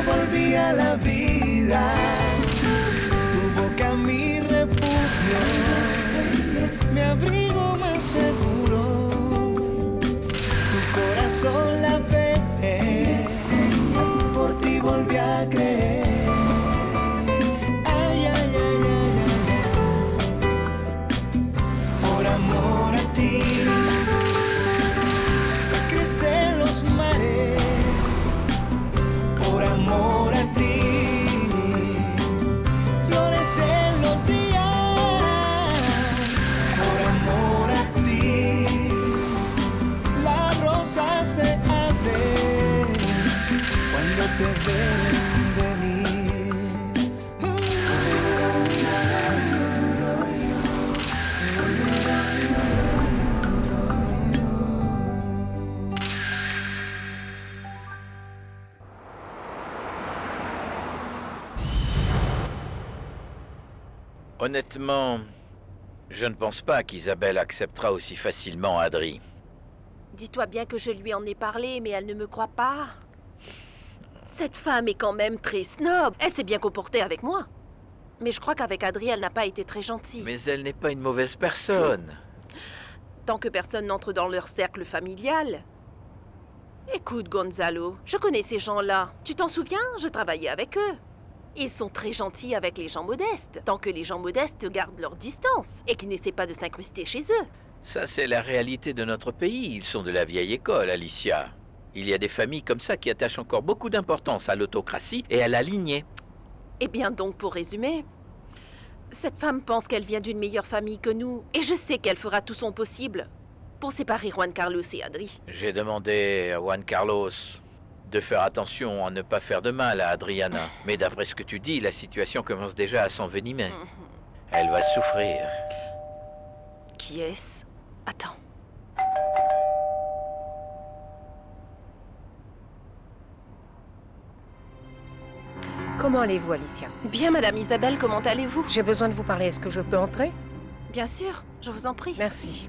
volví a la vida. Tu boca mi refugio, mi abrigo más seguro. Tu corazón la fe, por ti volví a creer. Ay, ay, ay, ay, ay. Por amor a ti se crecen los mares. Por amor a ti florecen los días. Por amor a ti la rosa se abre cuando te ven venir. Honnêtement, je ne pense pas qu'Isabelle acceptera aussi facilement Adri. Dis-toi bien que je lui en ai parlé, mais elle ne me croit pas. Cette femme est quand même très snob. Elle s'est bien comportée avec moi. Mais je crois qu'avec Adri, elle n'a pas été très gentille. Mais elle n'est pas une mauvaise personne. Tant que personne n'entre dans leur cercle familial. Écoute, Gonzalo, je connais ces gens-là. Tu t'en souviens? Je travaillais avec eux. Ils sont très gentils avec les gens modestes, tant que les gens modestes gardent leur distance et qu'ils n'essaient pas de s'incruster chez eux. Ça, c'est la réalité de notre pays. Ils sont de la vieille école, Alicia. Il y a des familles comme ça qui attachent encore beaucoup d'importance à l'autocratie et à la lignée. Eh bien donc, pour résumer, cette femme pense qu'elle vient d'une meilleure famille que nous, et je sais qu'elle fera tout son possible pour séparer Juan Carlos et Adri. J'ai demandé à Juan Carlos de faire attention à ne pas faire de mal à Adriana. Mais d'après ce que tu dis, la situation commence déjà à s'envenimer. Elle va souffrir. Qui est-ce? Attends. Comment allez-vous, Alicia? Bien, Madame Isabelle, comment allez-vous? J'ai besoin de vous parler. Est-ce que je peux entrer? Bien sûr, je vous en prie. Merci.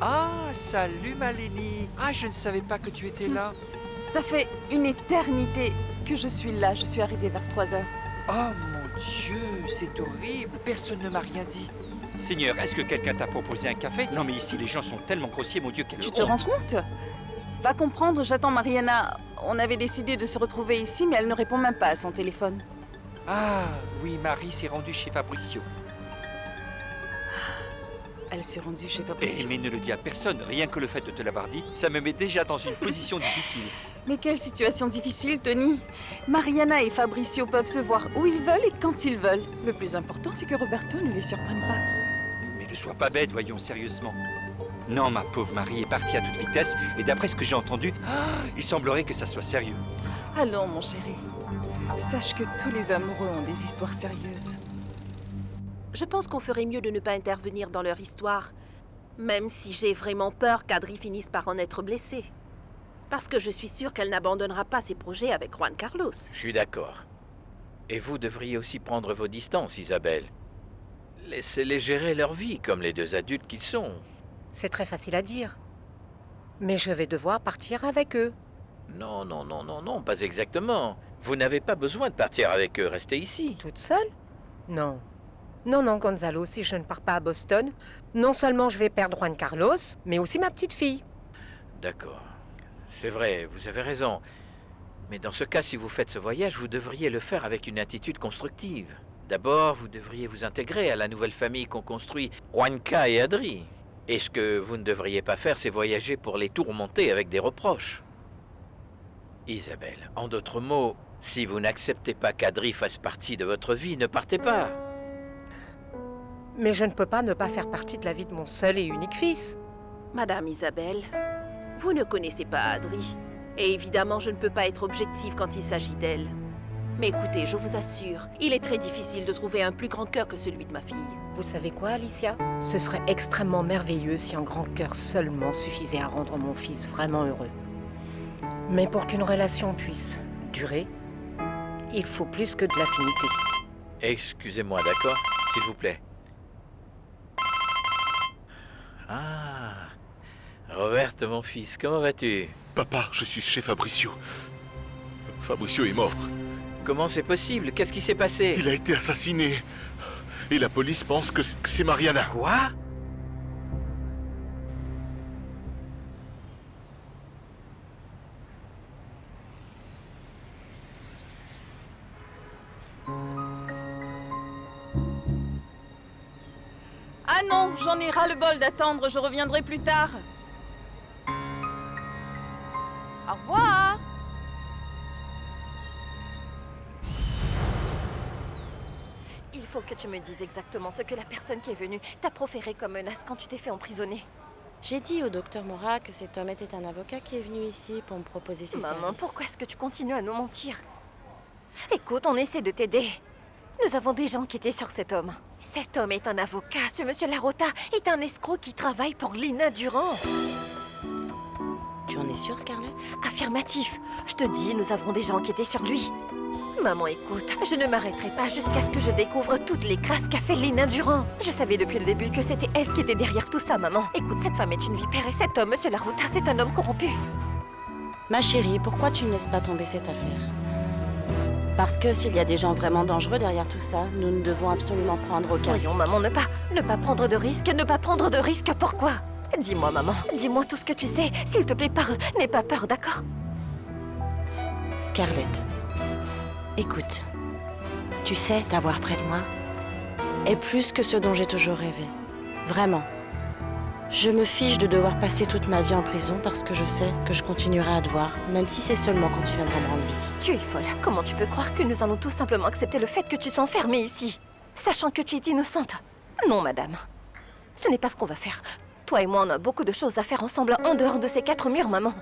Ah, salut Maleni. Ah, je ne savais pas que tu étais là. Ça fait une éternité que je suis là. Je suis arrivée vers 3 heures. Oh mon Dieu, c'est horrible. Personne ne m'a rien dit. Seigneur, est-ce que quelqu'un t'a proposé un café? Non mais ici, les gens sont tellement grossiers, mon Dieu, quelle honte. Tu te rends compte? Va comprendre, j'attends Mariana. On avait décidé de se retrouver ici, mais elle ne répond même pas à son téléphone. Ah, oui, Marie s'est rendue chez Fabricio. Elle s'est rendue chez Eh, Fabricio. mais ne le dis à personne, rien que le fait de te l'avoir dit, ça me met déjà dans une position difficile. Mais quelle situation difficile, Tony. Mariana et Fabricio peuvent se voir où ils veulent et quand ils veulent. Le plus important, c'est que Roberto ne les surprenne pas. Mais ne sois pas bête, voyons, sérieusement. Non, ma pauvre Marie est partie à toute vitesse, et d'après ce que j'ai entendu, il semblerait que ça soit sérieux. Allons, mon chéri. Sache que tous les amoureux ont des histoires sérieuses. Je pense qu'on ferait mieux de ne pas intervenir dans leur histoire, même si j'ai vraiment peur qu'Adri finisse par en être blessée. Parce que je suis sûre qu'elle n'abandonnera pas ses projets avec Juan Carlos. Je suis d'accord. Et vous devriez aussi prendre vos distances, Isabelle. Laissez-les gérer leur vie comme les deux adultes qu'ils sont. C'est très facile à dire. Mais je vais devoir partir avec eux. Non, non, non, non, non, pas exactement. Vous n'avez pas besoin de partir avec eux, restez ici. Toute seule? Non. Non, non, Gonzalo, si je ne pars pas à Boston, non seulement je vais perdre Juan Carlos, mais aussi ma petite fille. D'accord. C'est vrai, vous avez raison. Mais dans ce cas, si vous faites ce voyage, vous devriez le faire avec une attitude constructive. D'abord, vous devriez vous intégrer à la nouvelle famille qu'ont construit Juanca et Adri. Et ce que vous ne devriez pas faire, c'est voyager pour les tourmenter avec des reproches. Isabelle, en d'autres mots, Si vous n'acceptez pas qu'Adri fasse partie de votre vie, ne partez pas. Mais je ne peux pas ne pas faire partie de la vie de mon seul et unique fils. Madame Isabelle, vous ne connaissez pas Adri. Et évidemment, je ne peux pas être objective quand il s'agit d'elle. Mais écoutez, je vous assure, il est très difficile de trouver un plus grand cœur que celui de ma fille. Vous savez quoi, Alicia? Ce serait extrêmement merveilleux si un grand cœur seulement suffisait à rendre mon fils vraiment heureux. Mais pour qu'une relation puisse durer, il faut plus que de l'affinité. Excusez-moi, d'accord? S'il vous plaît. Ah, Robert, mon fils, comment vas-tu? Papa, je suis chez Fabricio. Fabricio est mort. Comment c'est possible? Qu'est-ce qui s'est passé? Il a été assassiné. Et la police pense que c'est Mariana. Quoi? Ah non, j'en ai ras le bol d'attendre, je reviendrai plus tard. Au revoir. Il faut que tu me dises exactement ce que la personne qui est venue t'a proféré comme menace quand tu t'es fait emprisonner. J'ai dit au docteur Mora que cet homme était un avocat qui est venu ici pour me proposer ses Maman, services. pourquoi est-ce que tu continues à nous mentir? Écoute, on essaie de t'aider. Nous avons des gens qui étaient sur cet homme. Cet homme est un avocat. Ce monsieur Larota est un escroc qui travaille pour Lina Durand. Tu en es sûre, Scarlett? Affirmatif. Je te dis, nous avons des gens qui étaient sur lui. Maman, écoute, je ne m'arrêterai pas jusqu'à ce que je découvre toutes les grâces qu'a fait Lina Durand. Je savais depuis le début que c'était elle qui était derrière tout ça, maman. Écoute, cette femme est une vipère et cet homme, monsieur Larota, c'est un homme corrompu. Ma chérie, pourquoi tu ne laisses pas tomber cette affaire? Parce que s'il y a des gens vraiment dangereux derrière tout ça, nous ne devons absolument prendre aucun Voyons, risque. maman, ne pas prendre de risque, ne pas prendre de risque, pourquoi? Dis-moi, maman, dis-moi tout ce que tu sais. S'il te plaît, parle, n'aie pas peur, d'accord? Scarlett, écoute, tu sais, t'avoir près de moi est plus que ce dont j'ai toujours rêvé. Vraiment. Je me fiche de devoir passer toute ma vie en prison parce que je sais que je continuerai à te voir, même si c'est seulement quand tu viendras me rendre visite. Tu es folle. Comment tu peux croire que nous allons tout simplement accepter le fait que tu sois enfermée ici, sachant que tu es innocente? Non, madame. Ce n'est pas ce qu'on va faire. Toi et moi, on a beaucoup de choses à faire ensemble en dehors de ces 4 murs, maman.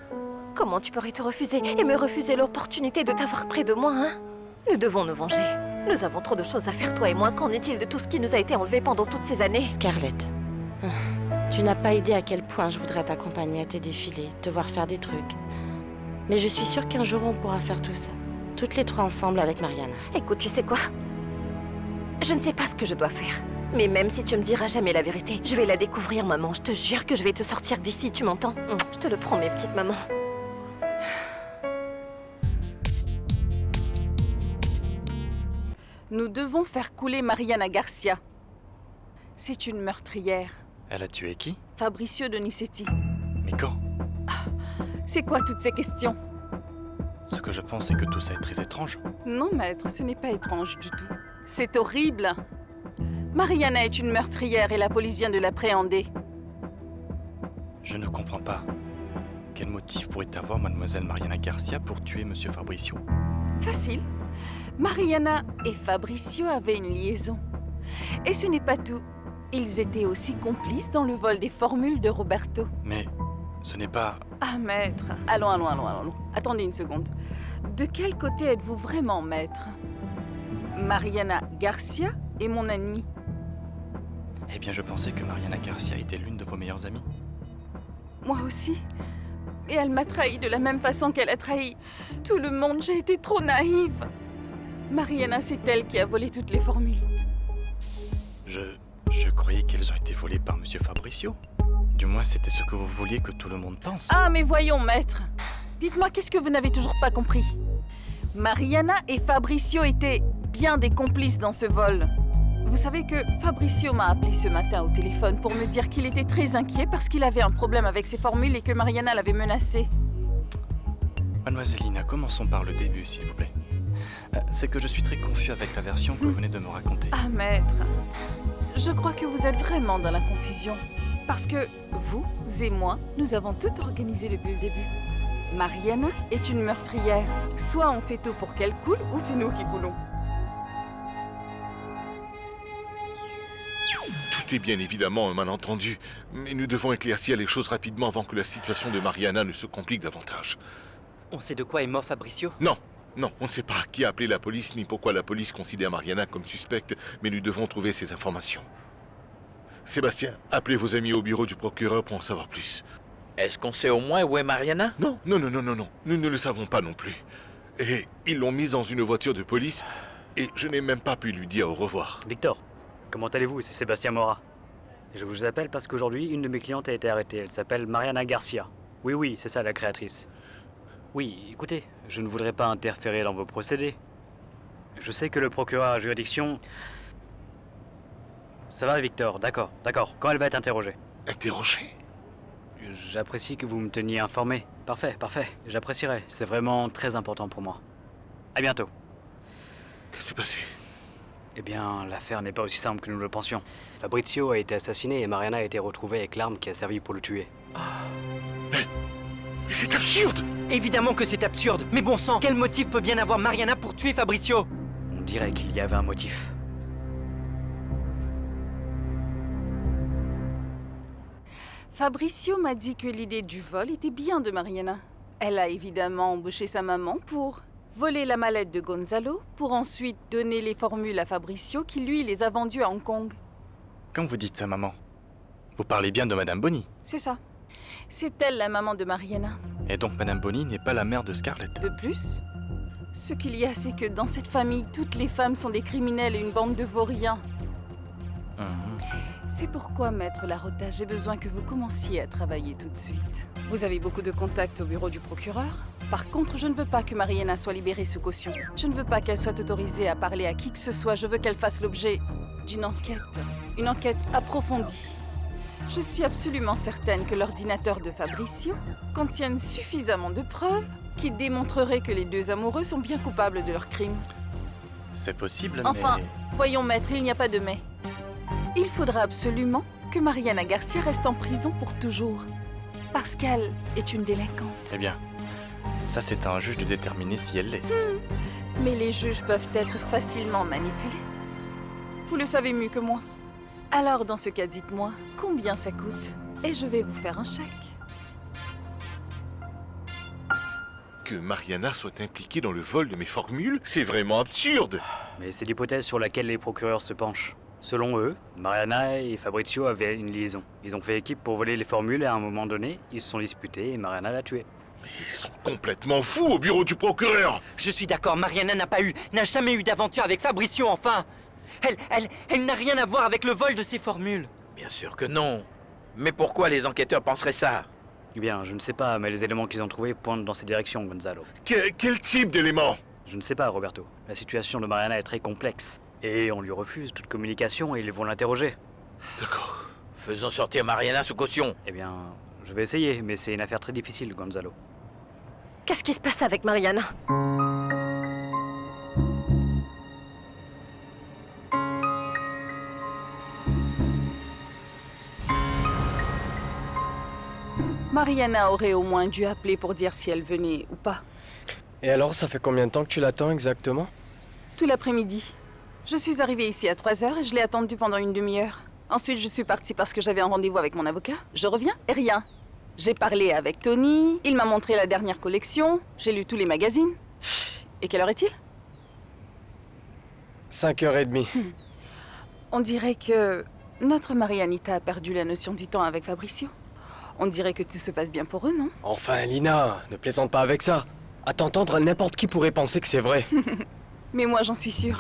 Comment tu pourrais te refuser et me refuser l'opportunité de t'avoir près de moi, hein? Nous devons nous venger. Nous avons trop de choses à faire, toi et moi. Qu'en est-il de tout ce qui nous a été enlevé pendant toutes ces années? Scarlett, tu n'as pas idée à quel point je voudrais t'accompagner à tes défilés, te voir faire des trucs. Mais je suis sûre qu'un jour on pourra faire tout ça. Toutes les trois ensemble avec Mariana. Écoute, tu sais quoi? Je ne sais pas ce que je dois faire. Mais même si tu me diras jamais la vérité, je vais la découvrir, maman. Je te jure que je vais te sortir d'ici, tu m'entends? Je te le promets, petite maman. Nous devons faire couler Mariana Garcia. C'est une meurtrière. Elle a tué qui? Fabricio Donizetti. Mais quand? C'est quoi toutes ces questions? Ce que je pense, c'est que tout ça est très étrange. Non, maître, ce n'est pas étrange du tout. C'est horrible. Mariana est une meurtrière et la police vient de l'appréhender. Je ne comprends pas. Quel motif pourrait avoir mademoiselle Mariana Garcia pour tuer monsieur Fabricio? Facile. Mariana et Fabricio avaient une liaison. Et ce n'est pas tout. Ils étaient aussi complices dans le vol des formules de Roberto. Mais ce n'est pas... Ah, maître. Allons. Attendez une seconde. De quel côté êtes-vous vraiment, maître? Mariana Garcia est mon ennemie. Eh bien, je pensais que Mariana Garcia était l'une de vos meilleures amies. Moi aussi. Et elle m'a trahi de la même façon qu'elle a trahi tout le monde. J'ai été trop naïve. Mariana, c'est elle qui a volé toutes les formules. Je croyais qu'elles ont été volées par monsieur Fabricio. Du moins, c'était ce que vous vouliez que tout le monde pense. Ah, mais voyons, maître. Dites-moi, qu'est-ce que vous n'avez toujours pas compris? Mariana et Fabricio étaient bien des complices dans ce vol. Vous savez que Fabricio m'a appelé ce matin au téléphone pour me dire qu'il était très inquiet parce qu'il avait un problème avec ses formules et que Mariana l'avait menacé. Mademoiselle Lina, commençons par le début, s'il vous plaît. C'est que je suis très confus avec la version que vous venez de me raconter. Ah, maître. Je crois que vous êtes vraiment dans la confusion. Parce que vous et moi, nous avons tout organisé depuis le début. Mariana est une meurtrière. Soit on fait tout pour qu'elle coule, ou c'est nous qui coulons. Tout est bien évidemment un malentendu, mais nous devons éclaircir les choses rapidement avant que la situation de Mariana ne se complique davantage. On sait de quoi est mort Fabricio? Non, on ne sait pas qui a appelé la police ni pourquoi la police considère Mariana comme suspecte, mais nous devons trouver ces informations. Sébastien, appelez vos amis au bureau du procureur pour en savoir plus. Est-ce qu'on sait au moins où est Mariana? Non, nous ne le savons pas non plus. Et ils l'ont mise dans une voiture de police, et je n'ai même pas pu lui dire au revoir. Victor, comment allez-vous? C'est Sébastien Mora. Je vous appelle parce qu'aujourd'hui, une de mes clientes a été arrêtée. Elle s'appelle Mariana Garcia. Oui, c'est ça, la créatrice. Oui, écoutez, je ne voudrais pas interférer dans vos procédés. Je sais que le procureur à juridiction... Ça va, Victor, d'accord. Quand elle va être interrogée? Interrogée? J'apprécie que vous me teniez informé. Parfait. J'apprécierais. C'est vraiment très important pour moi. À bientôt. Qu'est-ce qui s'est passé? Eh bien, l'affaire n'est pas aussi simple que nous le pensions. Fabrizio a été assassiné et Mariana a été retrouvée avec l'arme qui a servi pour le tuer. Mais c'est absurde! Évidemment que c'est absurde. Mais bon sang, quel motif peut bien avoir Mariana pour tuer Fabricio? On dirait qu'il y avait un motif. Fabricio m'a dit que l'idée du vol était bien de Mariana. Elle a évidemment embauché sa maman pour voler la mallette de Gonzalo, pour ensuite donner les formules à Fabricio qui, lui, les a vendues à Hong Kong. Quand vous dites sa maman, vous parlez bien de Madame Bonny. C'est ça. C'est elle la maman de Mariana. Et donc Madame Bonny n'est pas la mère de Scarlett. De plus, ce qu'il y a, c'est que dans cette famille, toutes les femmes sont des criminels et une bande de vauriens. C'est pourquoi, Maître Larota, j'ai besoin que vous commenciez à travailler tout de suite. Vous avez beaucoup de contacts au bureau du procureur. Par contre, je ne veux pas que Mariana soit libérée sous caution. Je ne veux pas qu'elle soit autorisée à parler à qui que ce soit. Je veux qu'elle fasse l'objet d'une enquête. Une enquête approfondie. Je suis absolument certaine que l'ordinateur de Fabricio contienne suffisamment de preuves qui démontreraient que les deux amoureux sont bien coupables de leur crime. C'est possible, Enfin, mais... voyons, maître, il n'y a pas de mais. Il faudra absolument que Mariana Garcia reste en prison pour toujours. Parce qu'elle est une délinquante. Eh bien, ça c'est à un juge de déterminer si elle l'est. Mais les juges peuvent être facilement manipulés. Vous le savez mieux que moi. Alors, dans ce cas, dites-moi, combien ça coûte? Et je vais vous faire un chèque. Que Mariana soit impliquée dans le vol de mes formules, c'est vraiment absurde! Mais c'est l'hypothèse sur laquelle les procureurs se penchent. Selon eux, Mariana et Fabrizio avaient une liaison. Ils ont fait équipe pour voler les formules et à un moment donné, ils se sont disputés et Mariana l'a tué. Mais ils sont complètement fous au bureau du procureur! Je suis d'accord, Mariana n'a jamais eu d'aventure avec Fabricio, enfin! Elle n'a rien à voir avec le vol de ces formules. Bien sûr que non. Mais pourquoi les enquêteurs penseraient ça? Eh bien, je ne sais pas, mais les éléments qu'ils ont trouvés pointent dans ces directions, Gonzalo. Quel type d'éléments? Je ne sais pas, Roberto. La situation de Mariana est très complexe. Et on lui refuse toute communication et ils vont l'interroger. D'accord. Faisons sortir Mariana sous caution. Eh bien, je vais essayer, mais c'est une affaire très difficile, Gonzalo. Qu'est-ce qui se passe avec Mariana? Mariana aurait au moins dû appeler pour dire si elle venait ou pas. Et alors, ça fait combien de temps que tu l'attends exactement? Tout l'après-midi. Je suis arrivée ici à 3h et je l'ai attendue pendant une demi-heure. Ensuite, je suis partie parce que j'avais un rendez-vous avec mon avocat. Je reviens et rien. J'ai parlé avec Tony, il m'a montré la dernière collection, j'ai lu tous les magazines. Et quelle heure est-il? 5h30. On dirait que notre Marianita a perdu la notion du temps avec Fabricio. On dirait que tout se passe bien pour eux, non? Enfin, Lina, ne plaisante pas avec ça. À t'entendre, n'importe qui pourrait penser que c'est vrai. Mais moi, j'en suis sûre.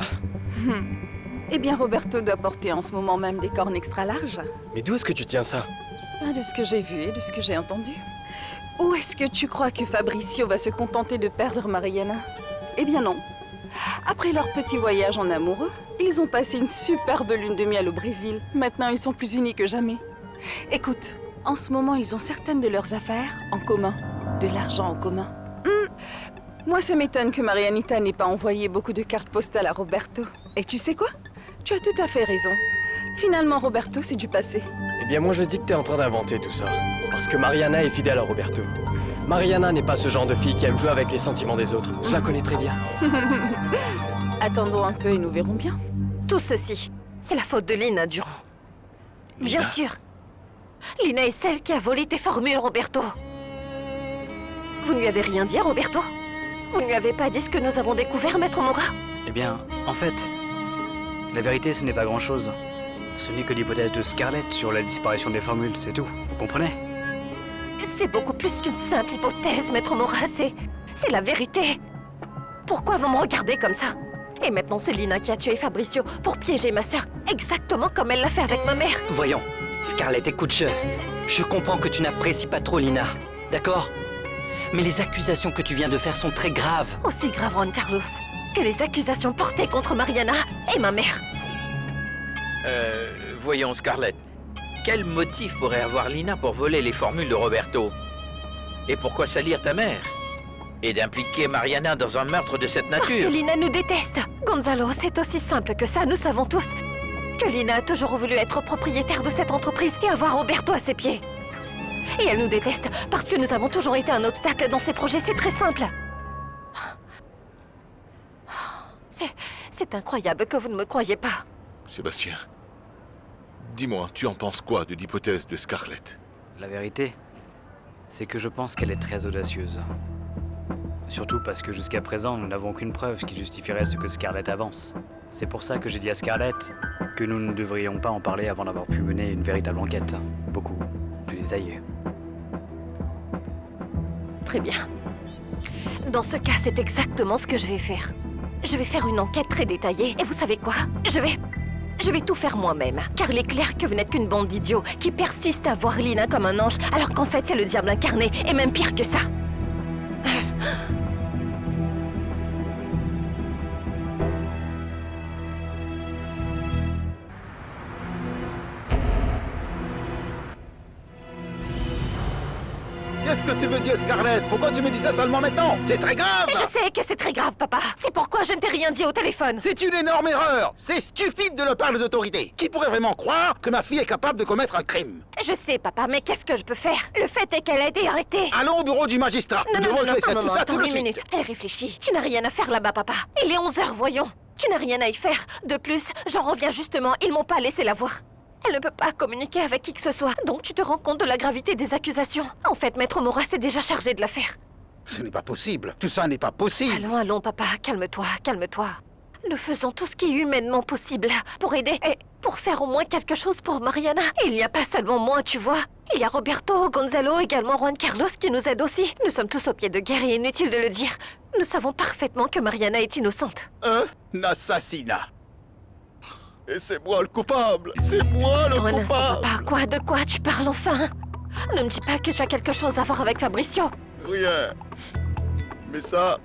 Eh bien, Roberto doit porter en ce moment même des cornes extra larges. Mais d'où est-ce que tu tiens ça? De ce que j'ai vu et de ce que j'ai entendu. Où est-ce que tu crois que Fabricio va se contenter de perdre Mariana? Eh bien non. Après leur petit voyage en amoureux, ils ont passé une superbe lune de miel au Brésil. Maintenant, ils sont plus unis que jamais. Écoute, en ce moment, ils ont certaines de leurs affaires en commun. De l'argent en commun. Moi, ça m'étonne que Marianita n'ait pas envoyé beaucoup de cartes postales à Roberto. Et tu sais quoi? Tu as tout à fait raison. Finalement, Roberto, c'est du passé. Eh bien, moi, je dis que t'es en train d'inventer tout ça. Parce que Mariana est fidèle à Roberto. Mariana n'est pas ce genre de fille qui aime jouer avec les sentiments des autres. Je la connais très bien. Attendons un peu et nous verrons bien. Tout ceci, c'est la faute de Lina Durand. Bien Lina sûr. Lina est celle qui a volé tes formules, Roberto. Vous ne lui avez rien dit, Roberto? Vous ne lui avez pas dit ce que nous avons découvert, Maître Mora? Eh bien, en fait, la vérité, ce n'est pas grand-chose. Ce n'est que l'hypothèse de Scarlett sur la disparition des formules, c'est tout. Vous comprenez? C'est beaucoup plus qu'une simple hypothèse, Maître Mora, c'est la vérité. Pourquoi vous me regardez comme ça? Et maintenant, c'est Lina qui a tué Fabricio pour piéger ma sœur, exactement comme elle l'a fait avec ma mère. Voyons, Scarlett, écoute, je comprends que tu n'apprécies pas trop Lina, d'accord? Mais les accusations que tu viens de faire sont très graves. Aussi grave, Juan Carlos, que les accusations portées contre Mariana et ma mère. Voyons, Scarlett. Quel motif pourrait avoir Lina pour voler les formules de Roberto? Et pourquoi salir ta mère? Et d'impliquer Mariana dans un meurtre de cette nature? Parce que Lina nous déteste. Gonzalo, c'est aussi simple que ça, nous savons tous. Que Lina a toujours voulu être propriétaire de cette entreprise et avoir Roberto à ses pieds. Et elle nous déteste parce que nous avons toujours été un obstacle dans ses projets, c'est très simple. C'est incroyable que vous ne me croyez pas. Sébastien, dis-moi, tu en penses quoi de l'hypothèse de Scarlett? La vérité, c'est que je pense qu'elle est très audacieuse. Surtout parce que jusqu'à présent, nous n'avons aucune preuve qui justifierait ce que Scarlett avance. C'est pour ça que j'ai dit à Scarlett que nous ne devrions pas en parler avant d'avoir pu mener une véritable enquête. Beaucoup plus détaillée. Très bien. Dans ce cas, c'est exactement ce que je vais faire. Je vais faire une enquête très détaillée, et vous savez quoi? Je vais tout faire moi-même, car il est clair que vous n'êtes qu'une bande d'idiots qui persistent à voir Lina comme un ange, alors qu'en fait c'est le diable incarné, et même pire que ça. Qu'est-ce que tu veux dire, Scarlett? Pourquoi tu me dis ça seulement maintenant? C'est très grave! Je sais que c'est très grave, papa. C'est pourquoi je ne t'ai rien dit au téléphone. C'est une énorme erreur! C'est stupide de la part des autorités! Qui pourrait vraiment croire que ma fille est capable de commettre un crime? Je sais, papa, mais qu'est-ce que je peux faire? Le fait est qu'elle a été arrêtée. Allons au bureau du magistrat! Non, Nous devons laisser un tout moment, ça attends tout de une suite. minute. Elle réfléchit. Tu n'as rien à faire là-bas, papa. Il est 11 h, voyons. Tu n'as rien à y faire. De plus, j'en reviens justement, ils m'ont pas laissé la voir. Elle ne peut pas communiquer avec qui que ce soit, donc tu te rends compte de la gravité des accusations. En fait, Maître Mora s'est déjà chargé de l'affaire. Ce n'est pas possible. Tout ça n'est pas possible. Allons, papa, calme-toi, calme-toi. Nous faisons tout ce qui est humainement possible pour aider et pour faire au moins quelque chose pour Mariana. Et il n'y a pas seulement moi, tu vois. Il y a Roberto, Gonzalo, également Juan Carlos qui nous aident aussi. Nous sommes tous au pied de guerre et inutile de le dire. Nous savons parfaitement que Mariana est innocente. Un assassinat. Et c'est moi le coupable. C'est moi le Attends un instant, coupable. papa. Quoi? De quoi tu parles enfin? Ne me dis pas que tu as quelque chose à voir avec Fabricio. Rien. Mais ça,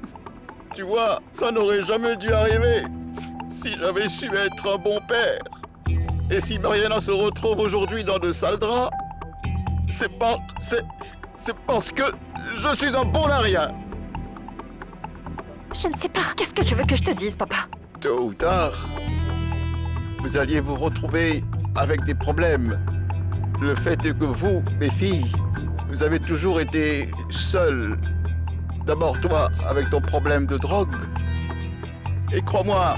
tu vois, ça n'aurait jamais dû arriver. Si j'avais su être un bon père. Et si Mariana se retrouve aujourd'hui dans de sales draps, c'est parce que je suis un bon à rien. Je ne sais pas. Qu'est-ce que tu veux que je te dise, papa? Tôt ou tard, vous alliez vous retrouver avec des problèmes. Le fait est que vous, mes filles, vous avez toujours été seules. D'abord toi, avec ton problème de drogue. Et crois-moi,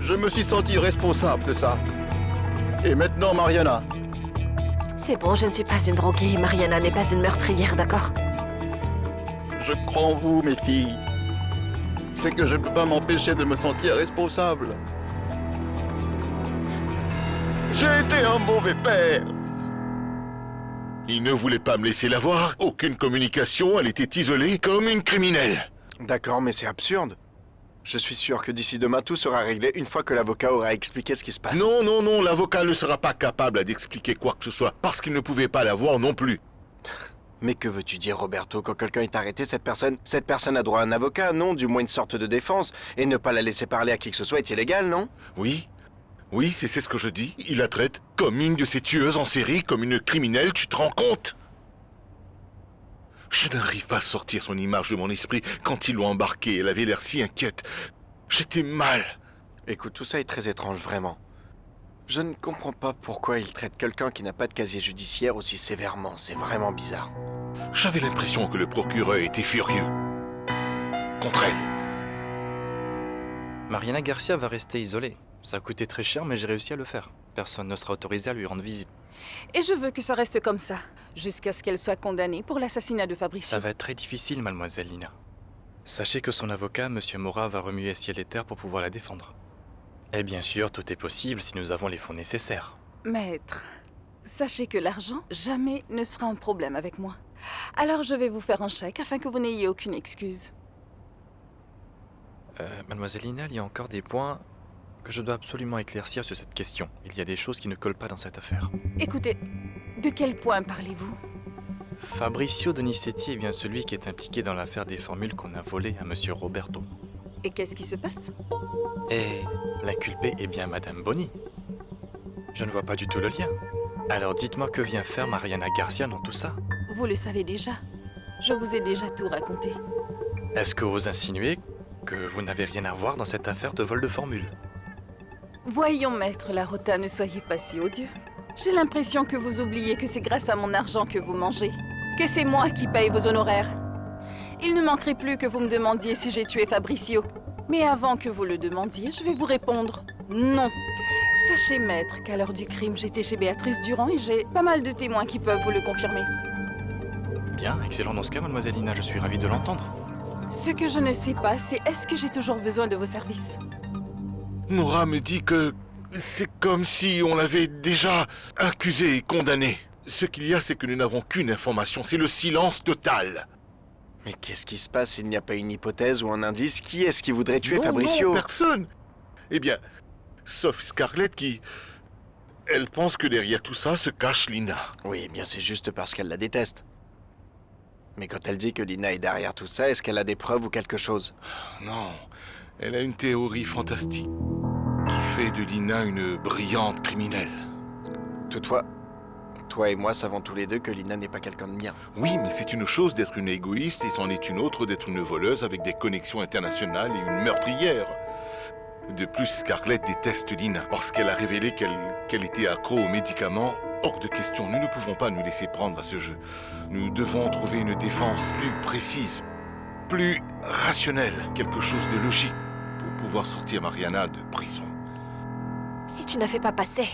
je me suis senti responsable de ça. Et maintenant, Mariana. C'est bon, je ne suis pas une droguée. Mariana n'est pas une meurtrière, d'accord? Je crois en vous, mes filles. C'est que je ne peux pas m'empêcher de me sentir responsable. J'ai été un mauvais père. Il ne voulait pas me laisser la voir. Aucune communication, elle était isolée comme une criminelle. D'accord, mais c'est absurde. Je suis sûr que d'ici demain, tout sera réglé une fois que l'avocat aura expliqué ce qui se passe. Non, l'avocat ne sera pas capable d'expliquer quoi que ce soit, parce qu'il ne pouvait pas la voir non plus. Mais que veux-tu dire, Roberto? Quand quelqu'un est arrêté, cette personne a droit à un avocat, non? Du moins une sorte de défense. Et ne pas la laisser parler à qui que ce soit est illégal, non? Oui, c'est ce que je dis. Il la traite comme une de ces tueuses en série, comme une criminelle, tu te rends compte? Je n'arrive pas à sortir son image de mon esprit. Quand ils l'ont embarquée, elle avait l'air si inquiète. J'étais mal. Écoute, tout ça est très étrange, vraiment. Je ne comprends pas pourquoi il traite quelqu'un qui n'a pas de casier judiciaire aussi sévèrement. C'est vraiment bizarre. J'avais l'impression que le procureur était furieux contre elle. Mariana Garcia va rester isolée. Ça a coûté très cher, mais j'ai réussi à le faire. Personne ne sera autorisé à lui rendre visite. Et je veux que ça reste comme ça, jusqu'à ce qu'elle soit condamnée pour l'assassinat de Fabricio. Ça va être très difficile, mademoiselle Lina. Sachez que son avocat, Monsieur Mora, va remuer ciel et terre pour pouvoir la défendre. Et bien sûr, tout est possible si nous avons les fonds nécessaires. Maître, sachez que l'argent jamais ne sera un problème avec moi. Alors je vais vous faire un chèque afin que vous n'ayez aucune excuse. Mademoiselle Lina, il y a encore des points que je dois absolument éclaircir sur cette question. Il y a des choses qui ne collent pas dans cette affaire. Écoutez, de quel point parlez-vous? Fabricio Donizetti est bien celui qui est impliqué dans l'affaire des formules qu'on a volées à Monsieur Roberto. Et qu'est-ce qui se passe? Et l'inculpée est bien Madame Boni. Je ne vois pas du tout le lien. Alors dites-moi que vient faire Mariana Garcia dans tout ça? Vous le savez déjà. Je vous ai déjà tout raconté. Est-ce que vous insinuez que vous n'avez rien à voir dans cette affaire de vol de formules? Voyons, maître Larota, ne soyez pas si odieux. J'ai l'impression que vous oubliez que c'est grâce à mon argent que vous mangez, que c'est moi qui paye vos honoraires. Il ne manquerait plus que vous me demandiez si j'ai tué Fabricio. Mais avant que vous le demandiez, je vais vous répondre non. Sachez, maître, qu'à l'heure du crime, j'étais chez Béatrice Durand et j'ai pas mal de témoins qui peuvent vous le confirmer. Bien, excellent dans ce cas, mademoiselle Lina, je suis ravi de l'entendre. Ce que je ne sais pas, c'est est-ce que j'ai toujours besoin de vos services? Mora me dit que c'est comme si on l'avait déjà accusé et condamné. Ce qu'il y a, c'est que nous n'avons qu'une information, c'est le silence total. Mais qu'est-ce qui se passe? Il n'y a pas une hypothèse ou un indice? Qui est-ce qui voudrait tuer Fabricio? Non, personne. Eh bien, sauf Scarlett qui... Elle pense que derrière tout ça se cache Lina. Oui, bien c'est juste parce qu'elle la déteste. Mais quand elle dit que Lina est derrière tout ça, est-ce qu'elle a des preuves ou quelque chose? Non, elle a une théorie fantastique qui fait de Lina une brillante criminelle. Toutefois, toi et moi savons tous les deux que Lina n'est pas quelqu'un de bien. Oui, mais c'est une chose d'être une égoïste et c'en est une autre d'être une voleuse avec des connexions internationales et une meurtrière. De plus, Scarlett déteste Lina parce qu'elle a révélé qu'elle était accro aux médicaments. Hors de question, nous ne pouvons pas nous laisser prendre à ce jeu. Nous devons trouver une défense plus précise, plus rationnelle, quelque chose de logique pour pouvoir sortir Mariana de prison. Si tu n'avais pas passé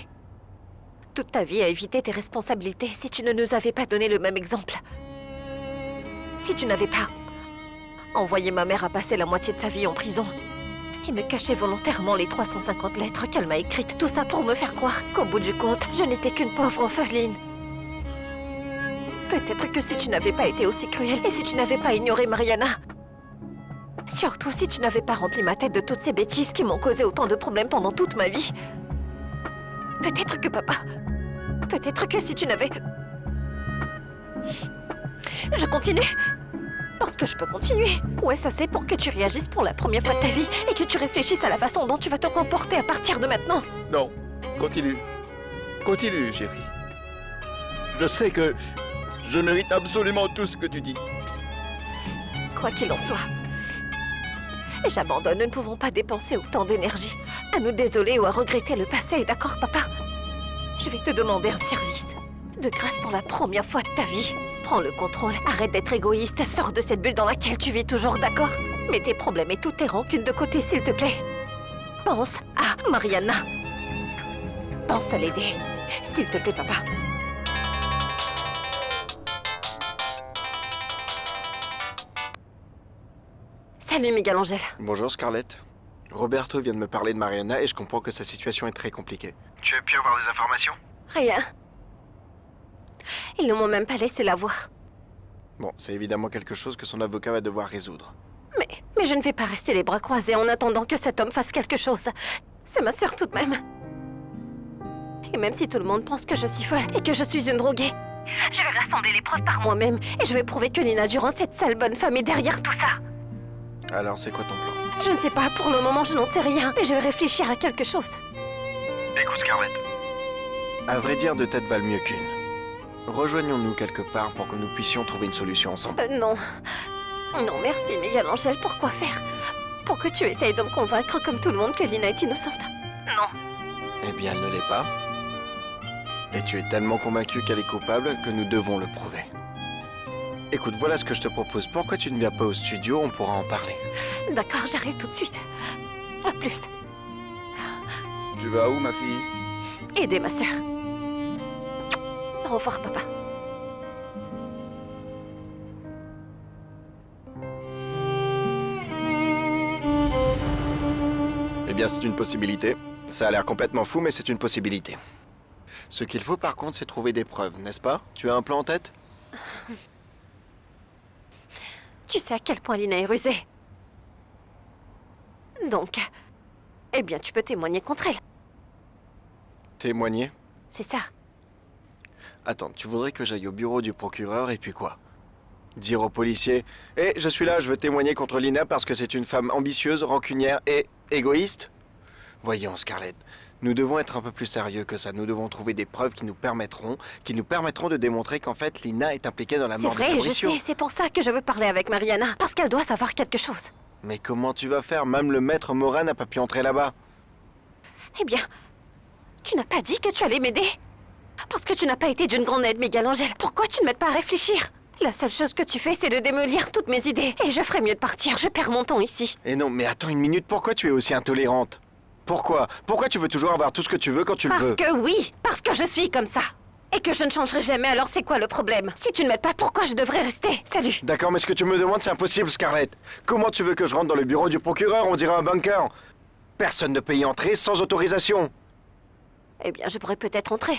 toute ta vie à éviter tes responsabilités, si tu ne nous avais pas donné le même exemple, si tu n'avais pas envoyé ma mère à passer la moitié de sa vie en prison et me cacher volontairement les 350 lettres qu'elle m'a écrites, tout ça pour me faire croire qu'au bout du compte, je n'étais qu'une pauvre orpheline. Peut-être que si tu n'avais pas été aussi cruel et si tu n'avais pas ignoré Mariana, surtout si tu n'avais pas rempli ma tête de toutes ces bêtises qui m'ont causé autant de problèmes pendant toute ma vie, peut-être que papa... Peut-être que si tu n'avais... Je continue. Parce que je peux continuer. Ouais, ça c'est pour que tu réagisses pour la première fois de ta vie et que tu réfléchisses à la façon dont tu vas te comporter à partir de maintenant. Non, continue. Continue, chérie. Je sais que je mérite absolument tout ce que tu dis. Quoi qu'il en soit, j'abandonne. Nous ne pouvons pas dépenser autant d'énergie à nous désoler ou à regretter le passé, d'accord, papa? Je vais te demander un service. De grâce pour la première fois de ta vie. Prends le contrôle, arrête d'être égoïste, sors de cette bulle dans laquelle tu vis toujours, d'accord? Mets tes problèmes et toutes tes rancunes de côté, s'il te plaît. Pense à Mariana. Pense à l'aider. S'il te plaît, papa. Salut, Miguel Angel. Bonjour, Scarlett. Roberto vient de me parler de Mariana et je comprends que sa situation est très compliquée. Tu as pu avoir des informations? Rien. Ils ne m'ont même pas laissé la voir. Bon, c'est évidemment quelque chose que son avocat va devoir résoudre. Mais je ne vais pas rester les bras croisés en attendant que cet homme fasse quelque chose. C'est ma sœur tout de même. Et même si tout le monde pense que je suis folle et que je suis une droguée, je vais rassembler les preuves par moi-même et je vais prouver que Lina Durand, cette sale bonne femme, est derrière tout ça. Alors, c'est quoi ton plan? Je ne sais pas, pour le moment je n'en sais rien, mais je vais réfléchir à quelque chose. Écoute, Scarlett. À vrai dire, deux têtes valent mieux qu'une. Rejoignons-nous quelque part pour que nous puissions trouver une solution ensemble. Non. Non, merci, Miguel Angel. Pourquoi faire? Pour que tu essayes de me convaincre, comme tout le monde, que Lina est innocente? Non. Eh bien, elle ne l'est pas. Et tu es tellement convaincu qu'elle est coupable que nous devons le prouver. Écoute, voilà ce que je te propose. Pourquoi tu ne viens pas au studio? On pourra en parler. D'accord, j'arrive tout de suite. À plus. Tu vas où, ma fille? Aider ma sœur. Au revoir, papa. Eh bien, c'est une possibilité. Ça a l'air complètement fou, mais c'est une possibilité. Ce qu'il faut, par contre, c'est trouver des preuves, n'est-ce pas? Tu as un plan en tête? Tu sais à quel point Lina est rusée. Donc, eh bien, tu peux témoigner contre elle. Témoigner? C'est ça. Attends, tu voudrais que j'aille au bureau du procureur et puis quoi? Dire aux policiers « Eh, je suis là, je veux témoigner contre Lina parce que c'est une femme ambitieuse, rancunière et égoïste ?» Voyons, Scarlett, nous devons être un peu plus sérieux que ça. Nous devons trouver des preuves qui nous permettront de démontrer qu'en fait, Lina est impliquée dans la mort de Fabricio. C'est vrai, je sais, c'est pour ça que je veux parler avec Mariana, parce qu'elle doit savoir quelque chose. Mais comment tu vas faire? Même le maître Morin n'a pas pu entrer là-bas. Eh bien, tu n'as pas dit que tu allais m'aider? Parce que tu n'as pas été d'une grande aide, Miguel Angel. Pourquoi tu ne m'aides pas à réfléchir? La seule chose que tu fais, c'est de démolir toutes mes idées. Et je ferais mieux de partir, je perds mon temps ici. Et non, mais attends une minute, pourquoi tu es aussi intolérante? Pourquoi? Pourquoi tu veux toujours avoir tout ce que tu veux quand tu le veux? Parce que oui, parce que je suis comme ça. Et que je ne changerai jamais, alors c'est quoi le problème? Si tu ne m'aides pas, pourquoi je devrais rester? Salut. D'accord, mais ce que tu me demandes, c'est impossible, Scarlett. Comment tu veux que je rentre dans le bureau du procureur? On dirait un bunker. Personne ne peut y entrer sans autorisation. Eh bien, je pourrais peut-être entrer.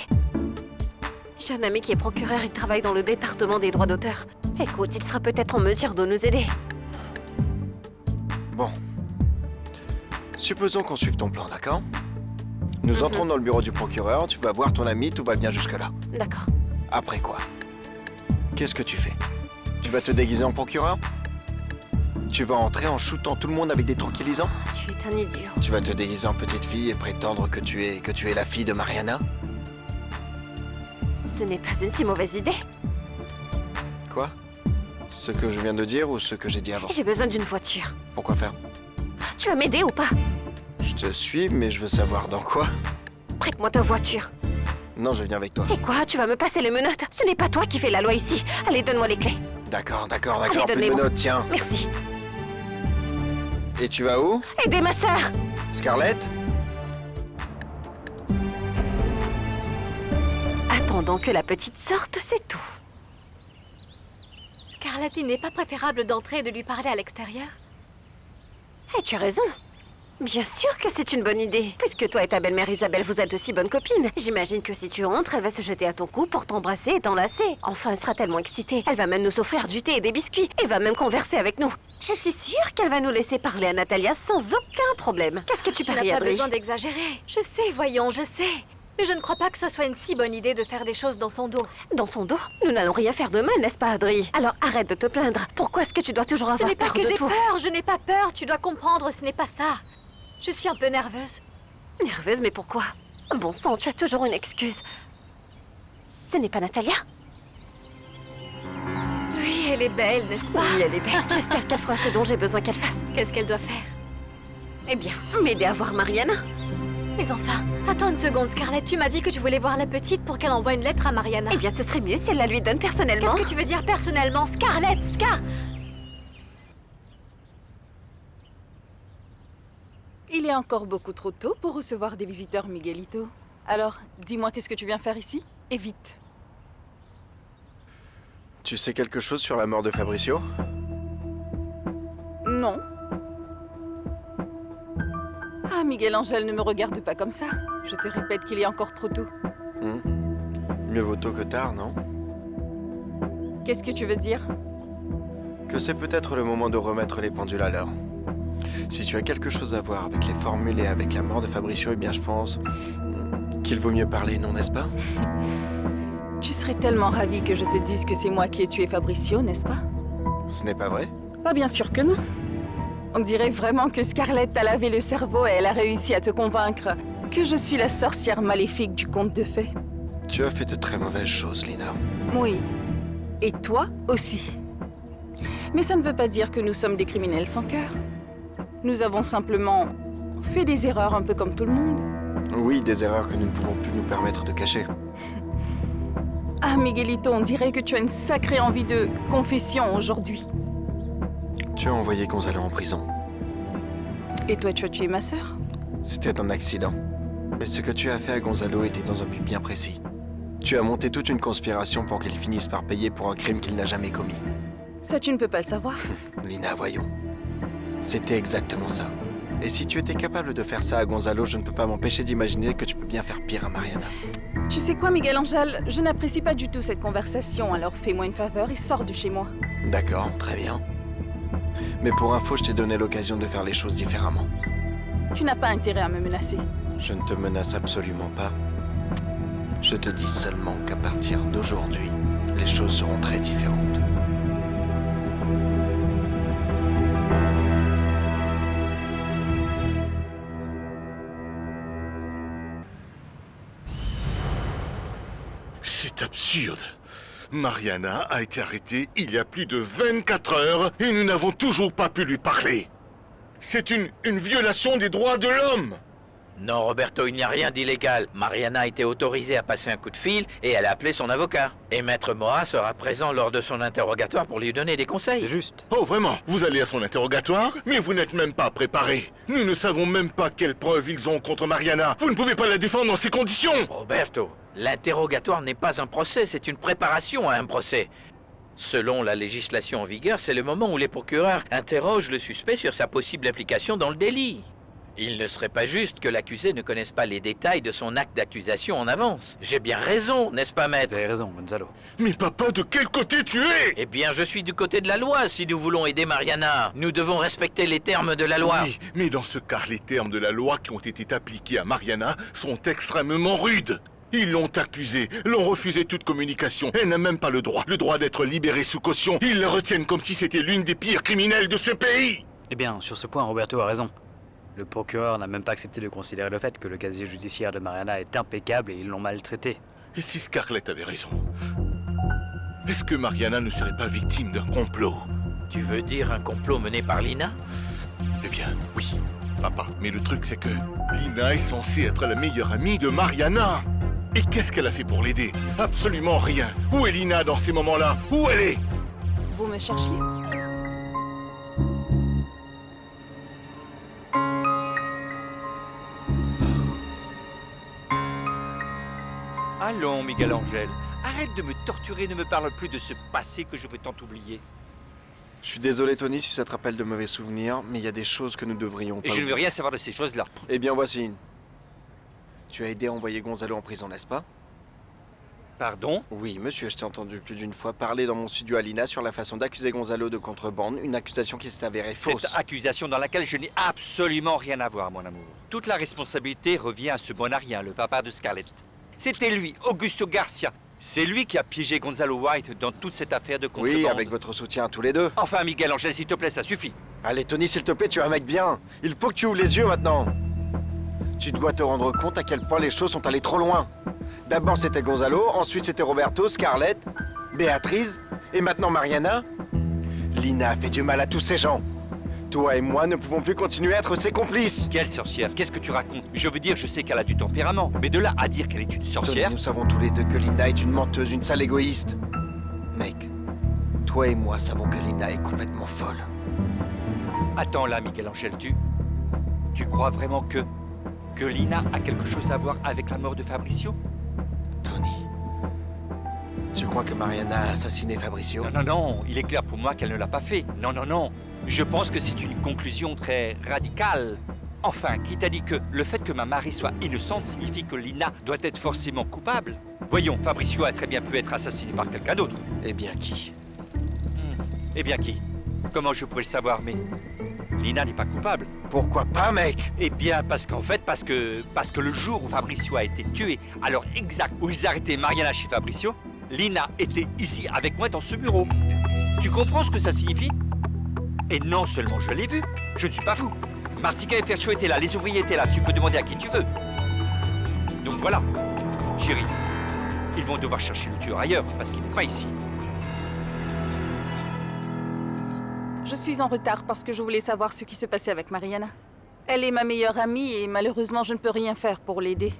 J'ai un ami qui est procureur, il travaille dans le département des droits d'auteur. Écoute, il sera peut-être en mesure de nous aider. Bon. Supposons qu'on suive ton plan, d'accord? Nous entrons dans le bureau du procureur, tu vas voir ton ami, tout va bien jusque-là. D'accord. Après quoi? Qu'est-ce que tu fais? Tu vas te déguiser en procureur? Tu vas entrer en shootant tout le monde avec des tranquillisants? Tu es un idiot. Tu vas te déguiser en petite fille et prétendre que tu es la fille de Mariana? Ce n'est pas une si mauvaise idée. Quoi? Ce que je viens de dire ou ce que j'ai dit avant? J'ai besoin d'une voiture. Pourquoi faire? Tu vas m'aider ou pas? Je te suis, mais je veux savoir dans quoi. Prête-moi ta voiture. Non, je viens avec toi. Et quoi? Tu vas me passer les menottes? Ce n'est pas toi qui fais la loi ici. Allez, donne-moi les clés. D'accord, d'accord, Allez, d'accord. Plus de donnez-moi. menottes, tiens. Merci. Et tu vas où? Aider ma sœur. Scarlett? Attendons que la petite sorte, c'est tout. Scarlett, il n'est pas préférable d'entrer et de lui parler à l'extérieur? Et tu as raison. Bien sûr que c'est une bonne idée. Puisque toi et ta belle-mère Isabelle, vous êtes de si bonnes copines. J'imagine que si tu entres, elle va se jeter à ton cou pour t'embrasser et t'enlacer. Enfin, elle sera tellement excitée. Elle va même nous offrir du thé et des biscuits. Et va même converser avec nous. Je suis sûre qu'elle va nous laisser parler à Natalia sans aucun problème. Qu'est-ce que tu paries, n'as pas Adri? besoin d'exagérer. Je sais, voyons, je sais. Mais je ne crois pas que ce soit une si bonne idée de faire des choses dans son dos. Dans son dos? Nous n'allons rien faire de mal, n'est-ce pas, Adri? Alors arrête de te plaindre. Pourquoi est-ce que tu dois toujours Ce avoir n'est pas peur que de j'ai tout? peur, je n'ai pas peur. Tu dois comprendre, ce n'est pas ça. Je suis un peu nerveuse. Nerveuse, mais pourquoi? Bon sang, tu as toujours une excuse. Ce n'est pas Natalia? Oui, elle est belle, n'est-ce pas? Oui, elle est belle. J'espère qu'elle fera ce dont j'ai besoin qu'elle fasse. Qu'est-ce qu'elle doit faire? Eh bien, m'aider à voir Mariana. Mais enfin, attends une seconde, Scarlett. Tu m'as dit que tu voulais voir la petite pour qu'elle envoie une lettre à Mariana. Eh bien, ce serait mieux si elle la lui donne personnellement. Qu'est-ce que tu veux dire personnellement, Scarlett? Il est encore beaucoup trop tôt pour recevoir des visiteurs, Miguelito. Alors, dis-moi, qu'est-ce que tu viens faire ici? Et vite. Tu sais quelque chose sur la mort de Fabricio? Non. Ah, Miguel Angel, ne me regarde pas comme ça. Je te répète qu'il est encore trop tôt. Mieux vaut tôt que tard, non? Qu'est-ce que tu veux dire? Que c'est peut-être le moment de remettre les pendules à l'heure. Si tu as quelque chose à voir avec les formules et avec la mort de Fabricio, eh bien je pense qu'il vaut mieux parler, non, n'est-ce pas? Tu serais tellement ravi que je te dise que c'est moi qui ai tué Fabricio, n'est-ce pas? Ce n'est pas vrai? Pas bien sûr que non. On dirait vraiment que Scarlett t'a lavé le cerveau et elle a réussi à te convaincre que je suis la sorcière maléfique du conte de fées. Tu as fait de très mauvaises choses, Lina. Oui. Et toi aussi. Mais ça ne veut pas dire que nous sommes des criminels sans cœur. Nous avons simplement fait des erreurs un peu comme tout le monde. Oui, des erreurs que nous ne pouvons plus nous permettre de cacher. Ah, Miguelito, on dirait que tu as une sacrée envie de confession aujourd'hui. Tu as envoyé Gonzalo en prison. Et toi, tu as tué ma sœur? C'était un accident. Mais ce que tu as fait à Gonzalo était dans un but bien précis. Tu as monté toute une conspiration pour qu'il finisse par payer pour un crime qu'il n'a jamais commis. Ça, tu ne peux pas le savoir. Lina, voyons. C'était exactement ça. Et si tu étais capable de faire ça à Gonzalo, je ne peux pas m'empêcher d'imaginer que tu peux bien faire pire à Mariana. Tu sais quoi, Miguel Angel? Je n'apprécie pas du tout cette conversation, alors fais-moi une faveur et sors de chez moi. D'accord, très bien. Mais pour info, je t'ai donné l'occasion de faire les choses différemment. Tu n'as pas intérêt à me menacer. Je ne te menace absolument pas. Je te dis seulement qu'à partir d'aujourd'hui, les choses seront très différentes. C'est absurde. Mariana a été arrêtée il y a plus de 24 heures et nous n'avons toujours pas pu lui parler. C'est une violation des droits de l'homme. Non, Roberto, il n'y a rien d'illégal. Mariana a été autorisée à passer un coup de fil et elle a appelé son avocat. Et Maître Mora sera présent lors de son interrogatoire pour lui donner des conseils. C'est juste. Oh, vraiment? Vous allez à son interrogatoire? Mais vous n'êtes même pas préparé. Nous ne savons même pas quelles preuves ils ont contre Mariana. Vous ne pouvez pas la défendre dans ces conditions. Roberto, l'interrogatoire n'est pas un procès, c'est une préparation à un procès. Selon la législation en vigueur, c'est le moment où les procureurs interrogent le suspect sur sa possible implication dans le délit. Il ne serait pas juste que l'accusé ne connaisse pas les détails de son acte d'accusation en avance. J'ai bien raison, n'est-ce pas, maître? Vous avez raison, Gonzalo. Mais papa, de quel côté tu es? Eh bien, je suis du côté de la loi si nous voulons aider Mariana. Nous devons respecter les termes de la loi. Oui, mais dans ce cas, les termes de la loi qui ont été appliqués à Mariana sont extrêmement rudes. Ils l'ont accusée, l'ont refusé toute communication. Elle n'a même pas le droit d'être libérée sous caution. Ils la retiennent comme si c'était l'une des pires criminels de ce pays. Eh bien, sur ce point, Roberto a raison. Le procureur n'a même pas accepté de considérer le fait que le casier judiciaire de Mariana est impeccable et ils l'ont maltraité. Et si Scarlett avait raison? Est-ce que Mariana ne serait pas victime d'un complot? Tu veux dire un complot mené par Lina? Eh bien, oui, papa. Mais le truc, c'est que Lina est censée être la meilleure amie de Mariana. Et qu'est-ce qu'elle a fait pour l'aider? Absolument rien. Où est Lina dans ces moments-là? Où elle est? Vous me cherchiez? Allons, Miguel Angel, arrête de me torturer, ne me parle plus de ce passé que je veux tant oublier. Je suis désolé, Tony, si ça te rappelle de mauvais souvenirs, mais il y a des choses que nous devrions pas... Et je ne veux rien savoir de ces choses-là. Eh bien, voici une. Tu as aidé à envoyer Gonzalo en prison, n'est-ce pas? Pardon? Oui, monsieur, je t'ai entendu plus d'une fois parler dans mon studio à Lina sur la façon d'accuser Gonzalo de contrebande, une accusation qui s'est avérée fausse. Cette accusation dans laquelle je n'ai absolument rien à voir, mon amour. Toute la responsabilité revient à ce bonarien, le papa de Scarlett. C'était lui, Augusto Garcia. C'est lui qui a piégé Gonzalo White dans toute cette affaire de contrebande. Oui, avec votre soutien à tous les deux. Enfin, Miguel Angel, s'il te plaît, ça suffit. Allez, Tony, s'il te plaît, tu es un mec bien. Il faut que tu ouvres les yeux maintenant. Tu dois te rendre compte à quel point les choses sont allées trop loin. D'abord, c'était Gonzalo, ensuite c'était Roberto, Scarlett, Béatrice, et maintenant Mariana. Lina a fait du mal à tous ces gens. Toi et moi ne pouvons plus continuer à être ses complices. Quelle sorcière? Qu'est-ce que tu racontes? Je veux dire, je sais qu'elle a du tempérament, mais de là à dire qu'elle est une sorcière... Tony, nous savons tous les deux que Lina est une menteuse, une sale égoïste. Mec, toi et moi savons que Lina est complètement folle. Attends là, Miguel Angel, tu crois vraiment que Lina a quelque chose à voir avec la mort de Fabricio? Tony, tu crois que Mariana a assassiné Fabricio? Non, non, non, il est clair pour moi qu'elle ne l'a pas fait. Non, non, non. Je pense que c'est une conclusion très radicale. Enfin, qui t'a dit que le fait que ma mari soit innocente signifie que Lina doit être forcément coupable? Voyons, Fabricio a très bien pu être assassiné par quelqu'un d'autre. Eh bien, qui? Eh bien, qui? Comment je pourrais le savoir, mais... Lina n'est pas coupable. Pourquoi pas, mec? Eh bien, parce que le jour où Fabricio a été tué, à l'heure exacte où ils arrêtaient Mariana chez Fabricio, Lina était ici avec moi dans ce bureau. Tu comprends ce que ça signifie? Et non seulement je l'ai vu, je ne suis pas fou. Martika et Fercho étaient là, les ouvriers étaient là, tu peux demander à qui tu veux. Donc voilà, chérie, ils vont devoir chercher le tueur ailleurs, parce qu'il n'est pas ici. Je suis en retard parce que je voulais savoir ce qui se passait avec Mariana. Elle est ma meilleure amie et malheureusement je ne peux rien faire pour l'aider.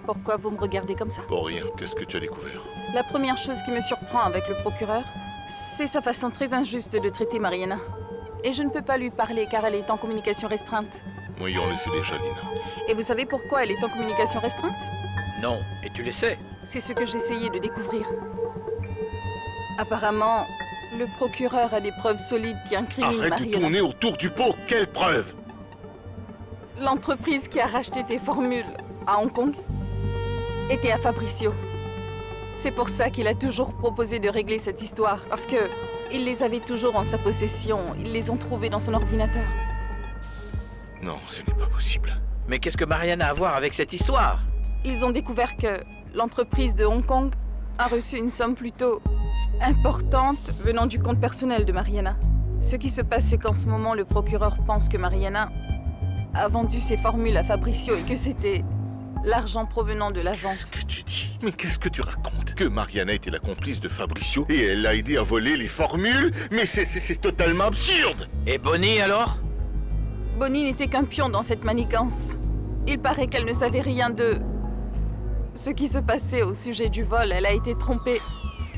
Pourquoi vous me regardez comme ça? Pour rien, qu'est-ce que tu as découvert? La première chose qui me surprend avec le procureur, c'est sa façon très injuste de traiter Mariana. Et je ne peux pas lui parler car elle est en communication restreinte. Oui, on le sait déjà, Lina. Et vous savez pourquoi elle est en communication restreinte? Non, et tu le sais. C'est ce que j'essayais de découvrir. Apparemment, le procureur a des preuves solides qui incriminent Arrête de Mariana. tourner autour du pot, quelle preuve? L'entreprise qui a racheté tes formules à Hong Kong était à Fabricio. C'est pour ça qu'il a toujours proposé de régler cette histoire, parce que il les avait toujours en sa possession. Ils les ont trouvés dans son ordinateur. Non, ce n'est pas possible. Mais qu'est-ce que Mariana a à voir avec cette histoire? Ils ont découvert que l'entreprise de Hong Kong a reçu une somme plutôt importante venant du compte personnel de Mariana. Ce qui se passe, c'est qu'en ce moment, le procureur pense que Mariana a vendu ses formules à Fabricio et que c'était l'argent provenant de la vente. Qu'est-ce que tu dis? Mais qu'est-ce que tu racontes? Que Mariana était la complice de Fabricio et elle l'a aidé à voler les formules? Mais c'est totalement absurde! Et Bonnie alors? Bonnie n'était qu'un pion dans cette manigance. Il paraît qu'elle ne savait rien de ce qui se passait au sujet du vol. Elle a été trompée.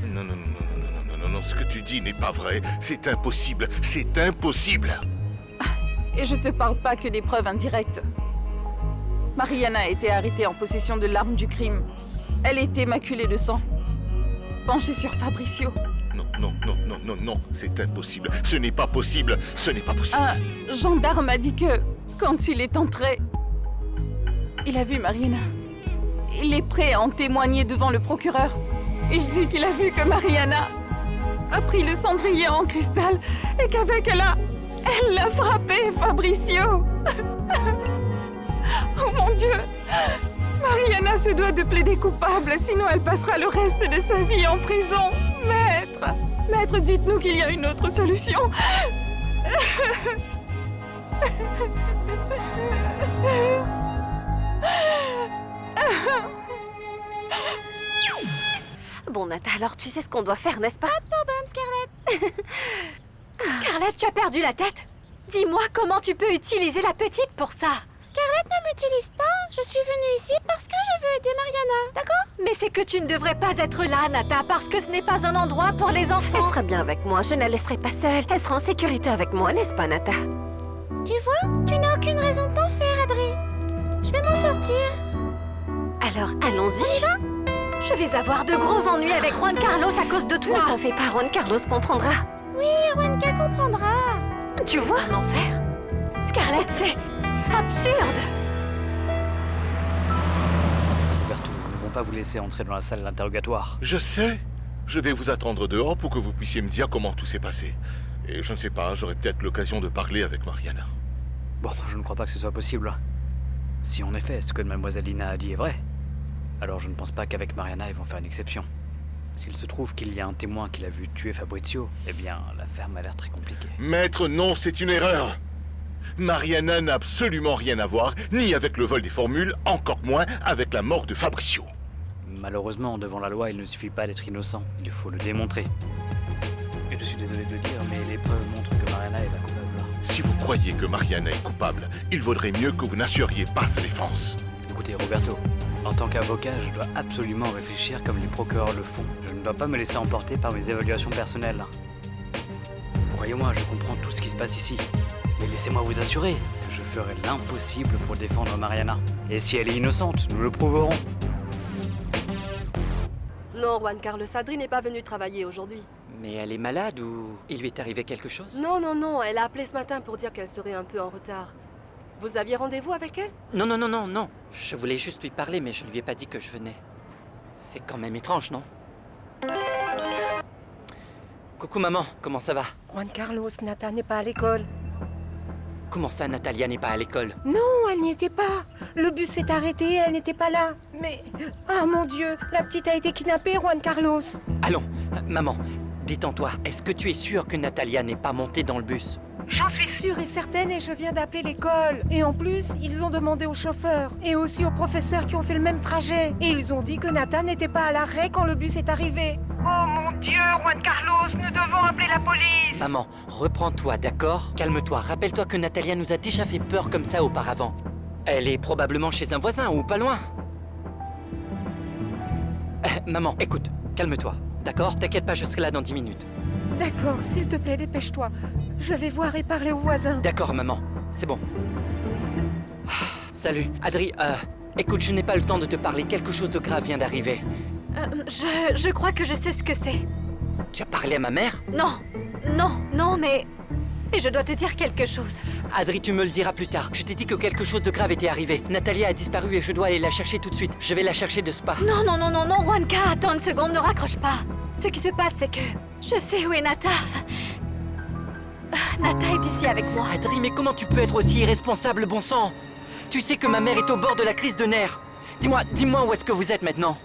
Non, ce que tu dis n'est pas vrai. C'est impossible, c'est impossible! Et je te parle pas que des preuves indirectes. Mariana a été arrêtée en possession de l'arme du crime. Elle était maculée de sang, penchée sur Fabricio. Non, c'est impossible. Ce n'est pas possible, ce n'est pas possible. Un gendarme a dit que, quand il est entré, il a vu Mariana. Il est prêt à en témoigner devant le procureur. Il dit qu'il a vu que Mariana a pris le cendrier en cristal et qu'avec elle l'a frappé, Fabricio. Oh mon Dieu! Mariana se doit de plaider coupable, sinon elle passera le reste de sa vie en prison. Maître, dites-nous qu'il y a une autre solution. Bon, Nata, alors tu sais ce qu'on doit faire, n'est-ce pas? Pas de problème, Scarlett. Scarlett, tu as perdu la tête? Dis-moi comment tu peux utiliser la petite pour ça. Scarlett ne m'utilise pas. Je suis venue ici parce que je veux aider Mariana, d'accord? Mais c'est que tu ne devrais pas être là, Nata, parce que ce n'est pas un endroit pour les enfants. Elle sera bien avec moi, je ne la laisserai pas seule. Elle sera en sécurité avec moi, n'est-ce pas, Nata? Tu vois, tu n'as aucune raison de t'en faire, Adri. Je vais m'en sortir. Alors, allons-y. Je vais avoir de gros ennuis avec Juan Carlos à cause de toi. Ne t'en fais pas, Juan Carlos comprendra. Oui, Juanca comprendra. Tu vois? L'enfer. Scarlett, c'est absurde. Roberto, nous ne vont pas vous laisser entrer dans la salle d'interrogatoire. Je sais. Je vais vous attendre dehors pour que vous puissiez me dire comment tout s'est passé. Et je ne sais pas, j'aurai peut-être l'occasion de parler avec Mariana. Bon, je ne crois pas que ce soit possible. Si en effet, ce que Mademoiselle Lina a dit est vrai, alors je ne pense pas qu'avec Mariana, ils vont faire une exception. S'il se trouve qu'il y a un témoin qui l'a vu tuer Fabrizio, eh bien, l'affaire m'a l'air très compliquée. Maître, non, c'est une erreur. Mariana n'a absolument rien à voir, ni avec le vol des formules, encore moins avec la mort de Fabricio. Malheureusement, devant la loi, il ne suffit pas d'être innocent, il faut le démontrer. Et je suis désolé de le dire, mais les preuves montrent que Mariana est la coupable. Si vous croyez que Mariana est coupable, il vaudrait mieux que vous n'assuriez pas sa défense. Écoutez, Roberto, en tant qu'avocat, je dois absolument réfléchir comme les procureurs le font. Je ne dois pas me laisser emporter par mes évaluations personnelles. Croyez-moi, je comprends tout ce qui se passe ici. Mais laissez-moi vous assurer, je ferai l'impossible pour défendre Mariana. Et si elle est innocente, nous le prouverons. Non, Juan Carlos, Adri n'est pas venue travailler aujourd'hui. Mais elle est malade ou il lui est arrivé quelque chose? Non, elle a appelé ce matin pour dire qu'elle serait un peu en retard. Vous aviez rendez-vous avec elle? Non. Je voulais juste lui parler, mais je lui ai pas dit que je venais. C'est quand même étrange, non? Coucou maman, comment ça va? Juan Carlos, Nata n'est pas à l'école. Comment ça, Natalia n'est pas à l'école? Non, elle n'y était pas. Le bus s'est arrêté et elle n'était pas là. Mais... Ah mon Dieu, la petite a été kidnappée, Juan Carlos. Allons, maman, détends-toi. Est-ce que tu es sûre que Natalia n'est pas montée dans le bus? J'en suis sûre et certaine et je viens d'appeler l'école. Et en plus, ils ont demandé au chauffeur et aussi aux professeurs qui ont fait le même trajet. Et ils ont dit que Nata n'était pas à l'arrêt quand le bus est arrivé. Oh mon Dieu, Juan Carlos, nous devons appeler la police. Maman, reprends-toi, d'accord? Calme-toi, rappelle-toi que Natalia nous a déjà fait peur comme ça auparavant. Elle est probablement chez un voisin ou pas loin. Maman, écoute, calme-toi, d'accord? T'inquiète pas, je serai là dans 10 minutes. D'accord, s'il te plaît, dépêche-toi. Je vais voir et parler aux voisins. D'accord, maman, c'est bon. Salut, Adri, écoute, je n'ai pas le temps de te parler, quelque chose de grave vient d'arriver. Je crois que je sais ce que c'est. Tu as parlé à ma mère? Non, mais je dois te dire quelque chose. Adri, tu me le diras plus tard. Je t'ai dit que quelque chose de grave était arrivé. Natalia a disparu et je dois aller la chercher tout de suite. Je vais la chercher de Spa. Non, Juanca, attends une seconde, ne raccroche pas. Ce qui se passe, c'est que je sais où est Nata. Nata est ici avec moi. Adri, mais comment tu peux être aussi irresponsable, bon sang? Tu sais que ma mère est au bord de la crise de nerfs. Dis-moi où est-ce que vous êtes maintenant?